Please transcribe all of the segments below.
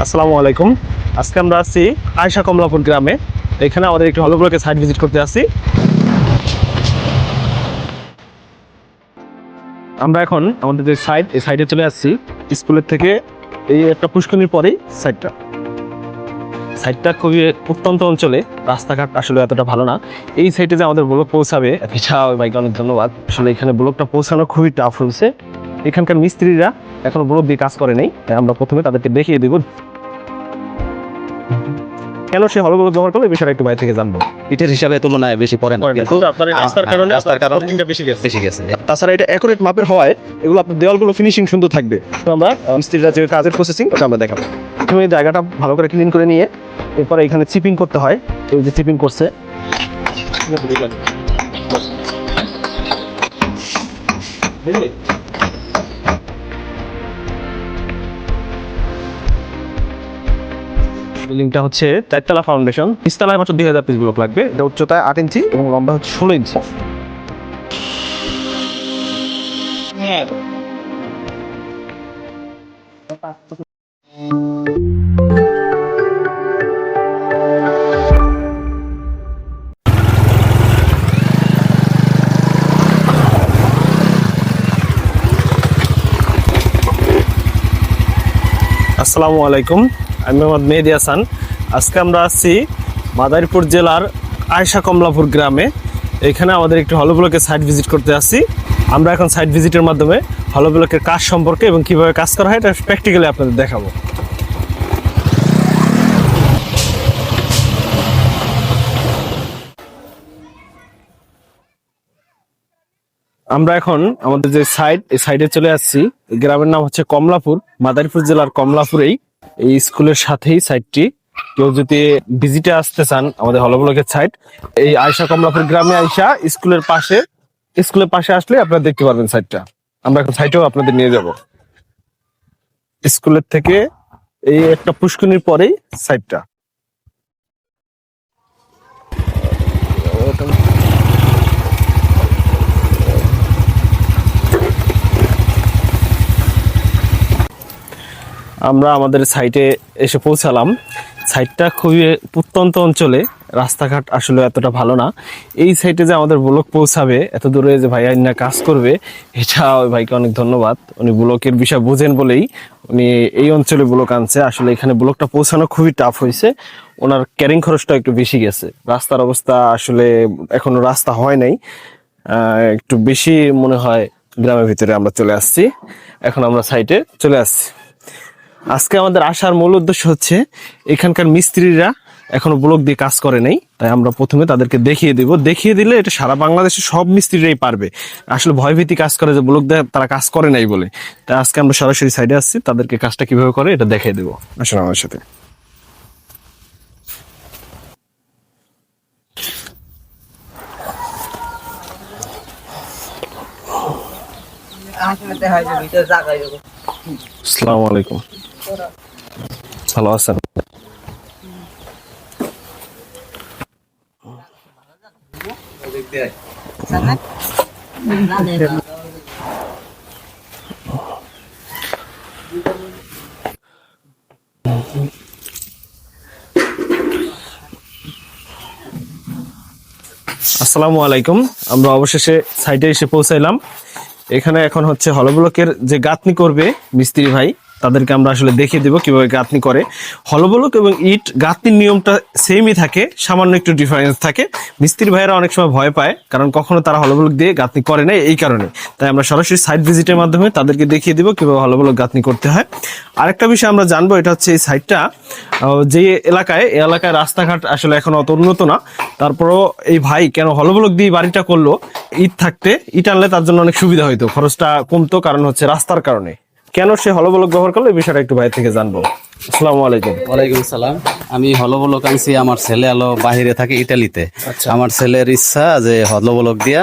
আসসালামু আলাইকুম। আজকে আমরা আছি আয়শা কমলাপুর গ্রামে। এখানে আমাদের একটি হলো ব্লকে সাইট ভিজিট করতে আসছি। আমরা এখন আমাদের যে সাইট, এই সাইডে চলে আসছি। স্কুলের থেকে এই একটা পুষ্করিণীর পরেই সাইটটা খুবই প্রত্যন্ত অঞ্চলে, রাস্তাঘাট আসলে এতটা ভালো না। এই সাইটে যে আমাদের ব্লক পৌঁছাবে, এটা ওই ভাইকে অনেক ধন্যবাদ। আসলে এখানে ব্লকটা পৌঁছানো খুবই টাফ হয়েছে। এখানকার মিস্ত্রিরা এখনো ব্লক দিয়ে কাজ করে নেই। আমরা প্রথমে তাদেরকে দেখিয়ে দেব কেন সে হলো ব্লক ব্যবহার করবে, এই বিষয়টা একটু বাইরে থেকে জানবো। ইটের হিসাবে তুলনায় বেশি পড়ে না, কিন্তু আপনার এই রাস্তার কারণে বেশি গেছে। বেশি গেছে। তাছাড়া এটা অ্যাকুরেট মাপের হওয়ায় এগুলো আপনার দেওয়ালগুলো ফিনিশিং সুন্দর থাকবে। তো আমরা মিস্ত্রিরা যে কাজের প্রসেসিং ওটা আমরা দেখাবো। প্রথমে এই জায়গাটা ভালো করে ক্লিন করে নিয়ে এরপরে এখানে চিপিং করতে হয়। এই যে চিপিং করছে, বিল্ডিংটা হচ্ছে 4 তলা ফাউন্ডেশন, নিচতলায় মাত্র 2000 পিস ব্লক লাগবে। এটা উচ্চতায় 8 ইঞ্চি এবং লম্বা হচ্ছে 16 ইঞ্চি। আসসালামু আলাইকুম, আমি মোহাম্মদ মেহেদি হাসান। আজকে আমরা আসছি মাদারীপুর জেলার আয়শা কমলাপুর গ্রামে। এখানে আমাদের একটি হলো ব্লকের সাইট ভিজিট করতে আসছি। আমরা এখন সাইট ভিজিটের মাধ্যমে হলো ব্লকের কাজ সম্পর্কে এবং কিভাবে কাজ করা হয় এটা প্র্যাকটিক্যালি আপনাদের দেখাবো। আমরা এখন আমাদের যে সাইট, এই সাইডে চলে আসছি। গ্রামের নাম হচ্ছে কমলাপুর, মাদারীপুর জেলার কমলাপুরেই। এই স্কুলের সাথেই সাইটটি। কেউ যদি ভিজিটে আসতে চান আমাদের হলো ব্লকের সাইট, এই আয়শা কমলাপুর গ্রামে আয়শা স্কুলের পাশে আসলে আপনারা দেখতে পারবেন সাইটটা। আমরা এখন সাইটেও আপনাদের নিয়ে যাব। স্কুলের থেকে এই একটা পুষ্করিণীর পরেই সাইটটা। আমরা আমাদের সাইটে এসে পৌঁছালাম। সাইটটা খুবই প্রত্যন্ত অঞ্চলে, রাস্তাঘাট আসলে এতটা ভালো না। এই সাইটে যে আমাদের ব্লক পৌঁছাবে, এত দূরে যে ভাই আইনা কাজ করবে, এটা ওই ভাইকে অনেক ধন্যবাদ। উনি ব্লকের বিষয় বোঝেন বলেই উনি এই অঞ্চলে ব্লক আনছে। আসলে এখানে ব্লকটা পৌঁছানো খুবই টাফ হয়েছে। ওনার ক্যারিং খরচটা একটু বেশি গেছে। রাস্তার অবস্থা আসলে এখনো রাস্তা হয় নাই, একটু বেশি মনে হয়। গ্রামের ভিতরে আমরা চলে আসছি, এখন আমরা সাইটে চলে আসছি। আজকে আমাদের আসার মূল উদ্দেশ্য হচ্ছে এখানকার মিস্ত্রিরা এখনো ব্লক দিয়ে কাজ করে নাই, তাই আমরা প্রথমে তাদেরকে দেখিয়ে দিলে এটা সারা বাংলাদেশের সব মিস্ত্রিরাই পারবে। আসলে ভয়ভীতি কাজ করে যে ব্লক দিয়ে তারা কাজ করে নাই বলে। তাই আজকে আমরা সরাসরি সাইডে আসছি, তাদেরকে কাজটা কিভাবে করে এটা দেখিয়ে দেবো। আসলে আমার সাথে আসসালামু আলাইকুম, ভালো আছেন? আসসালামু আলাইকুম, আমরা অবশেষে সাইটে এসে পৌঁছাইলাম। এখানে এখন হচ্ছে হলো ব্লকের যে গাঁথনি করবে মিস্ত্রি ভাই, তাদেরকে আমরা আসলে দেখিয়ে দেবো কিভাবে গাঁথনি করে। হলো ব্লক এবং ইট গাঁথনির নিয়মটা সেমই থাকে, সামান্য একটু ডিফারেন্স থাকে। মিস্ত্রি ভাইয়েরা অনেক সময় ভয় পায়, কারণ কখনো তারা হলো ব্লক দিয়ে গাঁথনি করে না, এই কারণে। তাই আমরা সরাসরি সাইট ভিজিটের মাধ্যমে তাদেরকে দেখিয়ে দেবো কিভাবে হলো ব্লক গাঁথনি করতে হয়। আরেকটা বিষয় আমরা জানবো, এটা হচ্ছে এই সাইটটা যে এই এলাকায় রাস্তাঘাট আসলে এখন অত উন্নত না। তারপরও এই ভাই কেন হলো ব্লক দিয়ে বাড়িটা করলো, ইট আনলে তার জন্য অনেক সুবিধা হইতো, খরচটা কমতো, কারণ হচ্ছে রাস্তার কারণে। কেন সে হলো ব্লক ব্যবহার করলো, এই বিষয়টা একটু ভাই থেকে জানবো। আসসালামু আলাইকুম। ওয়ালাইকুম সালাম। আমি হলবলক আনছি, আমার ছেলে আলো বাহিরে থাকে ইটালিতে। আমার ছেলের ইচ্ছা যে হলবলক দিয়া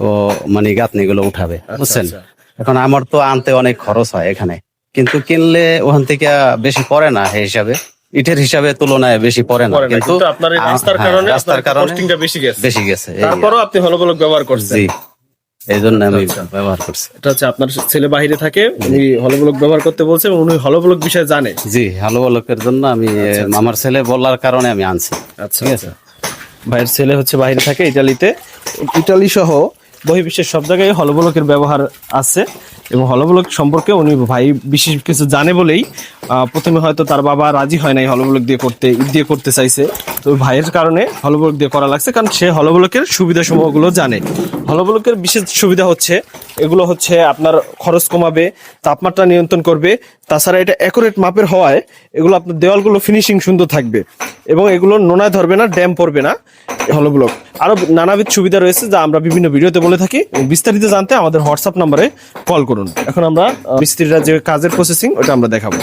ও মানে গাঁথনি গুলো উঠাবে, বুঝছেন। এখন আমার তো আনতে অনেক খরচ হয় এখানে, কিন্তু কিনলে ওখান থেকে বেশি পড়ে না, এই হিসাবে ইটের হিসাবে তুলনায় বেশি পড়ে না, কিন্তু আপনার এই রাস্তার কারণে রাস্তার কারণে কস্টিংটা বেশি গেছে। বেশি গেছে। তারপরও আপনি হলো ব্লক ব্যবহার করছেন। জি, এই জন্য আমি ব্যবহার করছি। এটা হচ্ছে আপনার ছেলে বাইরে থাকে, উনি হলো ব্লক ব্যবহার করতে বলছে এবং উনি হলো ব্লক বিষয়ে জানে। জি, হলো ব্লকের জন্য আমি আমার ছেলে বলার কারণে আমি আনছি। আচ্ছা, ঠিক আছে। ভাইয়ের ছেলে হচ্ছে বাইরে থাকে ইটালিতে, ইটালি সহ বহির্বিশ্বের সব জায়গায় হলো ব্লকের ব্যবহার আছে এবং হলো ব্লক সম্পর্কে উনি ভাই বিশেষ কিছু জানে বলেই প্রথমে হয়তো তার বাবা রাজি হয় নাই হলো ব্লক দিয়ে করতে, ইট দিয়ে করতে চাইছে, তো ভাইয়ের কারণে হলো ব্লক দিয়ে করা লাগছে, কারণ সে হলো ব্লকের সুবিধা সমূহগুলো জানে। হলো ব্লকের বিশেষ সুবিধা হচ্ছে এগুলো হচ্ছে আপনার খরচ কমাবে, তাপমাত্রা নিয়ন্ত্রণ করবে, তাছাড়া এটা অ্যাকুরেট মাপের হওয়ায় এগুলো আপনার দেওয়ালগুলো ফিনিশিং সুন্দর থাকবে এবং এগুলো নোনায় ধরবে না, ড্যাম পড়বে না। হলো ব্লক আরো নানাবিধ সুবিধা রয়েছে যা আমরা বিভিন্ন ভিডিওতে বলে থাকি। বিস্তারিত জানতে আমাদের হোয়াটসঅ্যাপ নাম্বারে কল করুন। এখন আমরা মিস্ত্রিরা যে কাজের প্রসেসিং ওটা আমরা দেখাবো।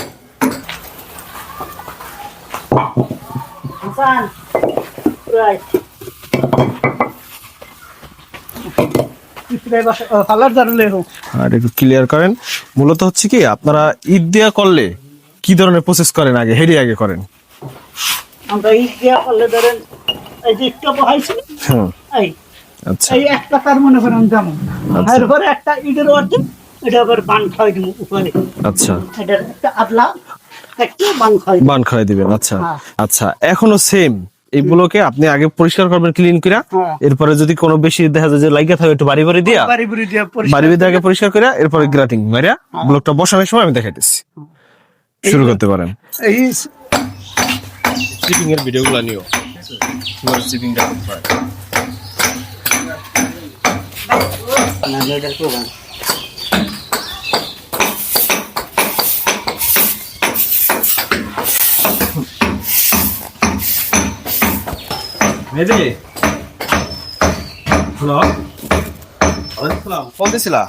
আর একটু ক্লিয়ার করেন, মূলত হচ্ছে কি আপনারা ইট দেয়া করলে কি ধরনের প্রসেস করেন, আগে হেডি আগে করেন? আমরা ইট দেয়া করলে ধরেন এই যে ইটটা বহাইছি, এই আচ্ছা, এই একটা তার মনে করেন যেমন এরপরে একটা ইটের অর্ধেক এটা আবার বান খাওয়াই দিব উপরে। আচ্ছা, এটার একটা আদলা একটা বান খাওয়াই দিবেন। আচ্ছা, হ্যাঁ। আচ্ছা, এখনো সেম এইগুলোকে আপনি আগে পরিষ্কার করবেন ক্লিন করে, এরপরে যদি কোনো বেশি দেখা যায় যে লাইগা থাকে একটু বাড়ি বাড়ি দিয়া বাড়ি বাড়ি আগে পরিষ্কার করে এরপরে গ্রাটিং মারিয়া ব্লকটা বসানোর সময় আমি দেখাইতেছি। শুরু করতে পারেন। এই চিপিং এর ভিডিওগুলো নিও, কিভাবে চিপিংটা করতে হয়। মেজি হ্যালো, ফোন দিছিলা?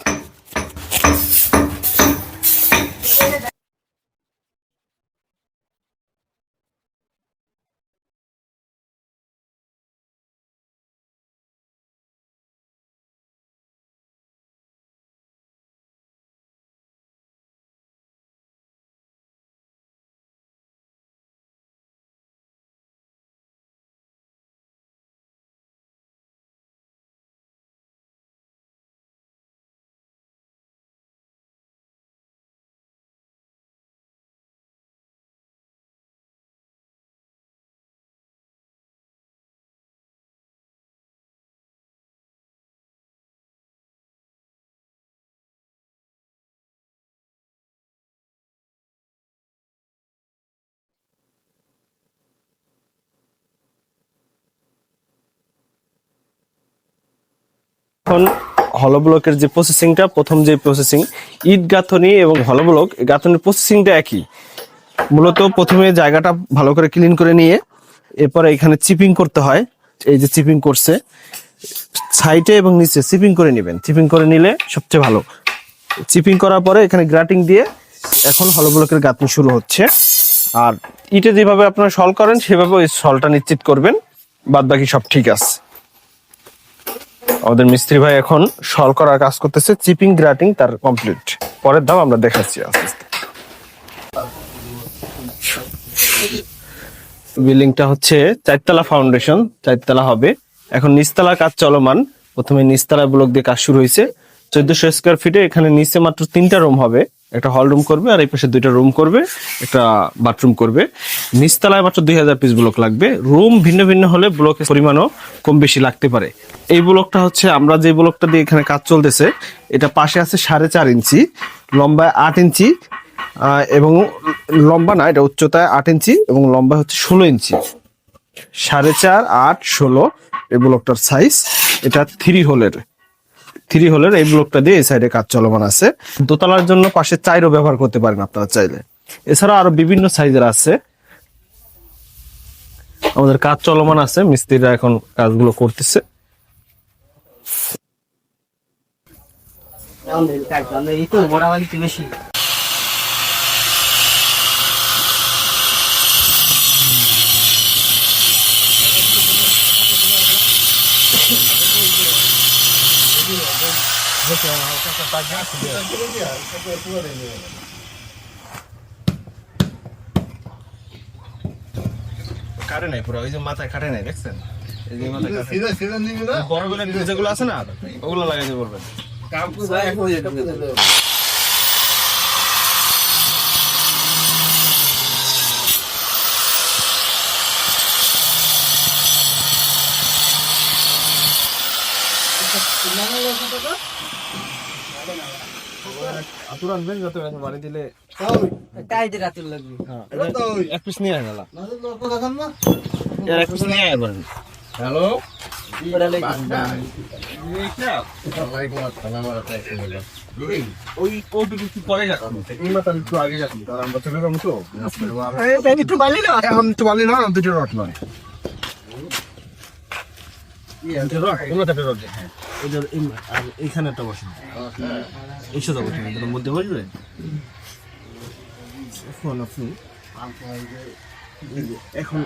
এখন হলো ব্লকের যে প্রসেসিংটা, প্রথম যে প্রসেসিং ইট গাঁথনি এবং হলো ব্লক গাঁথনির প্রসেসিংটা একই। মূলত প্রথমে জায়গাটা ভালো করে ক্লিন করে নিয়ে এরপরে এখানে চিপিং করতে হয়। এই যে চিপিং করছে সাইডে এবং নিচে চিপিং করে নেবেন, চিপিং করে নিলে সবচেয়ে ভালো। চিপিং করার পরে এখানে গ্রাটিং দিয়ে এখন হলো ব্লকের গাঁথনি শুরু হচ্ছে। আর ইটে যেভাবে আপনারা সল করেন সেভাবে ওই সলটা নিশ্চিত করবেন, বাদ বাকি সব ঠিক আছে। আমাদের মিস্ত্রি ভাই এখন সল করার কাজ করতেছে, চিপিং গ্রাটিং তার কমপ্লিট। পরের ধাপ আমরা দেখাচ্ছি আস্তে আস্তে। বিল্ডিংটা হচ্ছে 4তলা ফাউন্ডেশন, 4তলা হবে। এখন নিচতলার কাজ চলমান। প্রথমে নিচতলা ব্লক দিয়ে কাজ শুরু হয়েছে 1400 স্কয়ার ফিটে। এখানে নিচে মাত্র 3টা রুম হবে, একটা হল রুম করবে আর এই পাশে 2টা রুম করবে, একটা বাথরুম করবে। নিচতলায় মাত্র 2000 পিস ব্লক লাগবে। রুম ভিন্ন ভিন্ন হলে ব্লকের পরিমাণও কম বেশি লাগতে পারে। এই ব্লকটা হচ্ছে আমরা যে ব্লকটা দিয়ে এখানে কাজ চলতেছে, এটা পাশে আছে 4.5 ইঞ্চি, লম্বায় 8 ইঞ্চি এবং লম্বা না, এটা উচ্চতায় 8 ইঞ্চি এবং লম্বা হচ্ছে 16 ইঞ্চি। 4.5, 8, 16 এই ব্লকটার সাইজ। এটা 3 হোলের এই ব্লকটা দিয়ে এই সাইডে কাজ চলমান আছে। দোতলার জন্য পাশে চাইরও ব্যবহার করতে পারেন আপনারা চাইলে। এছাড়া আরো বিভিন্ন সাইজের আছে। আমাদের কাজ চলমান আছে, মিস্ত্রিরা এখন কাজগুলো করতেছে। কাটে নাই পুরো, ওই যে মাথায় কাটে নাই, দেখছেন? এই যে বড়গুলো যেগুলো আছে না ওগুলো লাগাইতে বলবেন। আতুর আনবেন যত বাড়ি দিলে এক পিস নিয়ে আয় এক পিস নিয়ে আয় বলেন। হ্যালো ওই একটু পরে যাচ্ছি একটু আগে যাচ্ছি আমরা চলে যাবো তো একটু বালি না এখন একটু বালি না দুটো রড নয় আর এইখানে একটা বসেন এই সোজা বসেন এটার মধ্যে বসবেন। এখন আপনি এখন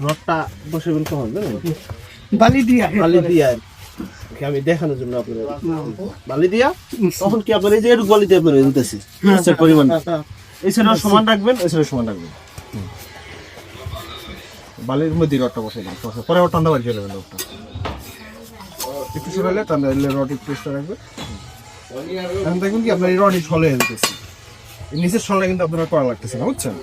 রডটা বসেবেন কখন জানেন? বালি দিয়া বালি দিয়া আমি দেখানোর জন্য আপনার বালি দিয়া তখন কি আপনার এই যে একটু বালি দিয়ে আপনার দিতেছি পরিমাণ এই সাইডে সমান রাখবেন ওই সাইডে সমান রাখবেন। বালির মধ্যে রডটা বসে দেন পরে আবার ঠান্ডা বাড়ি চলে যাবেন রডটা একটু সরালে ঠান্ডা রড একটু এক্সট্রা রাখবে। এখন দেখুন কি আপনার এই রড ছলে যেতেছে নিচের ছলটা কিন্তু আপনার করা লাগতেছে না বুঝছেন।